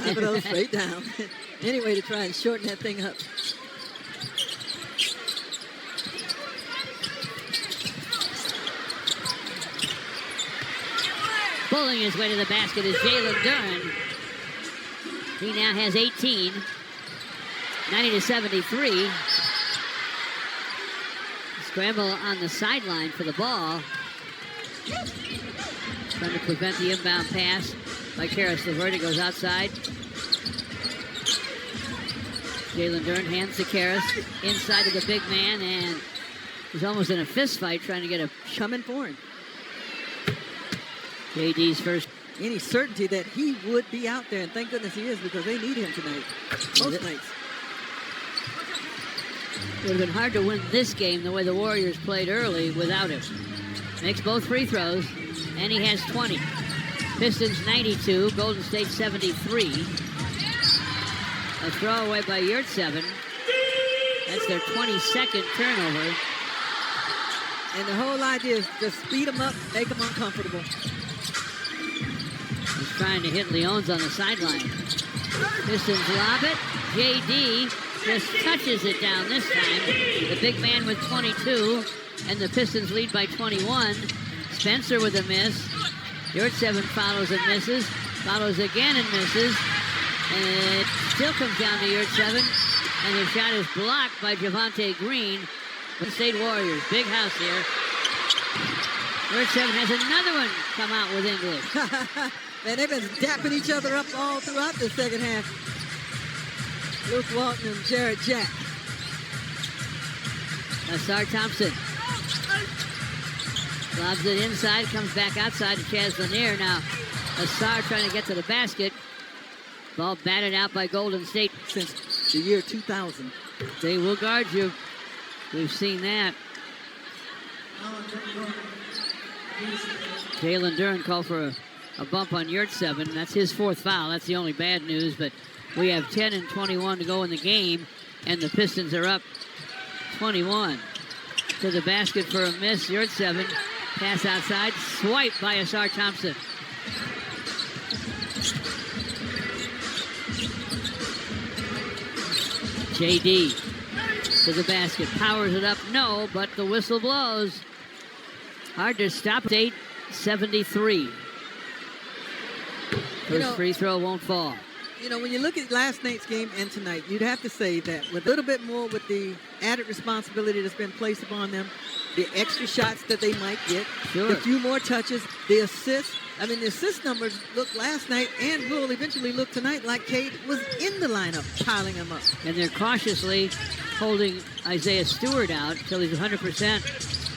Thibodeau straight down. Anyway, to try and shorten that thing up. Pulling his way to the basket is Jalen Duren. He now has 18. 90-73. Scramble on the sideline for the ball. Trying to prevent the inbound pass by Karis LeVert. It goes outside. Jalen Duren hands to Karis inside of the big man, and he's almost in a fist fight trying to get a coming for him. JD's first. Any certainty that he would be out there, and thank goodness he is, because they need him tonight. Most nights. It would have been hard to win this game the way the Warriors played early without him. Makes both free throws, and he has 20. Pistons 92, Golden State 73. A throwaway by Yurtseven. That's their 22nd turnover. And the whole idea is just speed them up, make them uncomfortable. He's trying to hit Leons on the sideline. Pistons lob it. JD just touches it down this time. The big man with 22, and the Pistons lead by 21. Spencer with a miss. Yurtseven follows and misses. Follows again and misses. And it still comes down to Yurtseven. And the shot is blocked by Javonte Green. The State Warriors, big house here. Yurtseven has another one come out with English. Man, they've been dapping each other up all throughout the second half. Luke Walton and Jared Jack. Asar Thompson lobs it inside, comes back outside to Chaz Lanier. Now, Asar trying to get to the basket. Ball batted out by Golden State. Since the year 2000. They will guard you. We've seen that. Jalen Duren called for a bump on Yurtseven. That's his fourth foul. That's the only bad news, but we have 10 and 21 to go in the game, and the Pistons are up 21. To the basket for a miss. Yurtseven. Pass outside. Swipe by Asar Thompson. JD to the basket. Powers it up. No, but the whistle blows. Hard to stop. 8-73. First free throw won't fall. You know, when you look at last night's game and tonight, you'd have to say that with a little bit more with the added responsibility that's been placed upon them, the extra shots that they might get, the few more touches, the assists. I mean, the assist numbers looked last night and will eventually look tonight like Cade was in the lineup, piling them up. And they're cautiously holding Isaiah Stewart out until he's 100%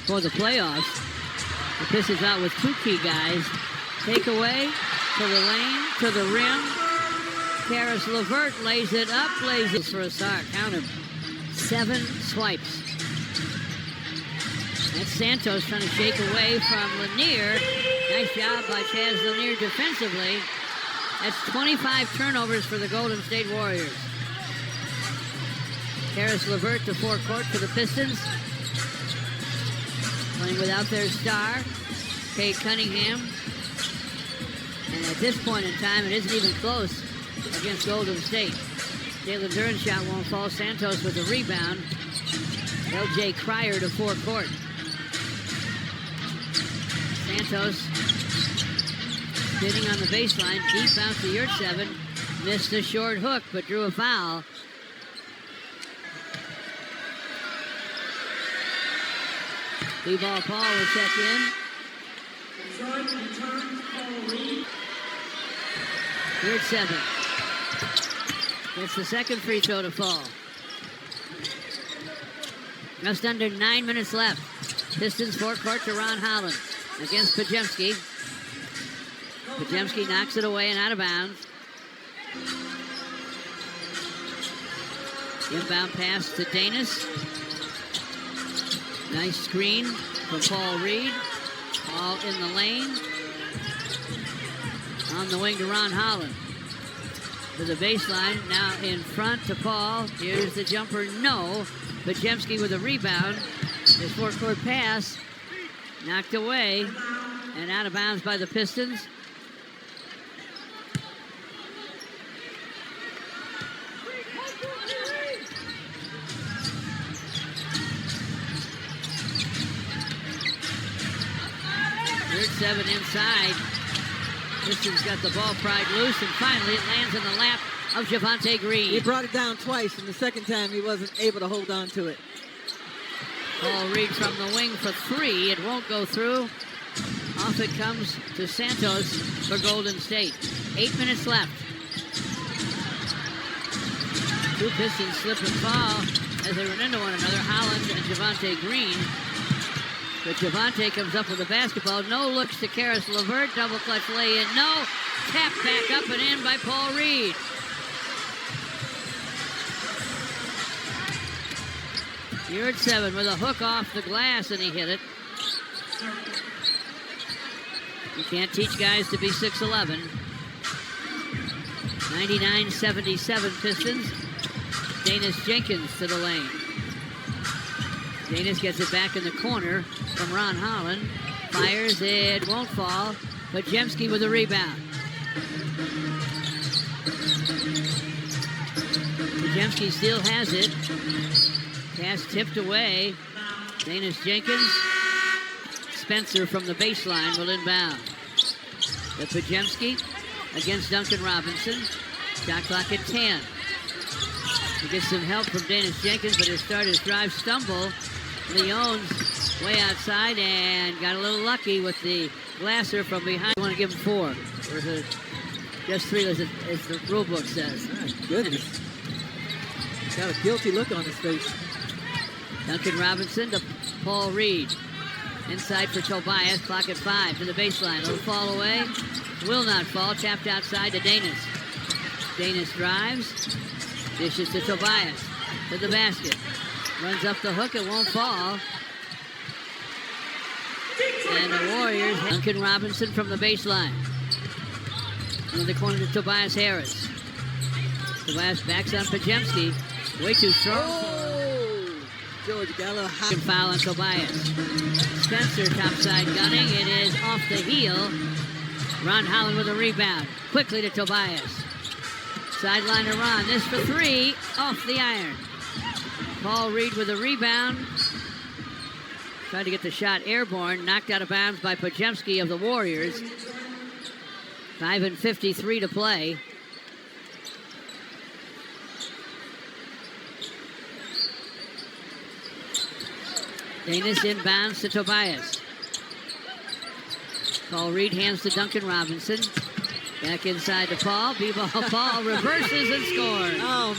for the playoffs. The Pistons out with two key guys. Takeaway to the lane, to the rim. Karis LeVert lays it up, lays it for Asar. Count him. 7 swipes. That's Santos trying to shake away from Lanier. Nice job by Chaz Lanier defensively. That's 25 turnovers for the Golden State Warriors. Karis LeVert to forecourt for the Pistons. Playing without their star, Cade Cunningham. And at this point in time, it isn't even close against Golden State. Jalen Duren's shot won't fall. Santos with the rebound. L.J. Cryer to forecourt. Santos hitting on the baseline. Deep bounce to Yurtseven. Missed the short hook, but drew a foul. B-ball Paul will check in. Yurtseven gets the second free throw to fall. Just under 9 minutes left. Pistons forecourt to Ron Holland against Podziemski. Podziemski knocks it away and out of bounds. Inbound pass to Danis. Nice screen from Paul Reed. All in the lane. On the wing to Ron Holland. To the baseline. Now in front to Paul. Here's the jumper. No. Podziemski with a rebound. His forecourt pass. Knocked away. And out of bounds by the Pistons. 7 inside. Pistons got the ball pried loose, and finally it lands in the lap of Javonte Green. He brought it down twice, and the second time he wasn't able to hold on to it. Paul Reed from the wing for 3. It won't go through. Off it comes to Santos for Golden State. 8 minutes left. 2 Pistons slip and fall as they run into one another, Holland and Javonte Green. But Javonte comes up with the basketball. No looks to Karis LeVert. Double clutch lay in. No. Tap back up and in by Paul Reed. Here at 7 with a hook off the glass, and he hit it. You can't teach guys to be 6'11". 99-77 Pistons. Danis Jenkins to the lane. Danis gets it back in the corner from Ron Holland. Fires, it won't fall. Pajemski with a rebound. Pajemski still has it. Pass tipped away. Danis Jenkins. Spencer from the baseline will inbound. The Pajemski against Duncan Robinson. Shot clock at 10. He gets some help from Danis Jenkins, but his starter's drive stumble. Leon's way outside and got a little lucky with the Glasser from behind. I want to give him 4. Or is it just 3 as the rule book says? My goodness. Got a guilty look on his face. Duncan Robinson to Paul Reed. Inside for Tobias. Clock at 5 to the baseline. Little fall away. Will not fall. Tapped outside to Danis. Danis drives. Dishes to Tobias. To the basket. Runs up the hook. It won't fall. And the Warriors. Duncan Robinson from the baseline. Into the corner to Tobias Harris. Tobias backs on Pajemski. Way too strong. Oh! George got a little hot. Foul on Tobias. Spencer topside gunning. It is off the heel. Ron Holland with a rebound. Quickly to Tobias. Sideline to Ron. This for 3. Off the iron. Paul Reed with a rebound. Tried to get the shot airborne. Knocked out of bounds by Pajemski of the Warriors. 5:53 to play. Danis inbounds to Tobias. Paul Reed hands to Duncan Robinson. Back inside to Paul. B-ball Paul reverses and scores. Oh,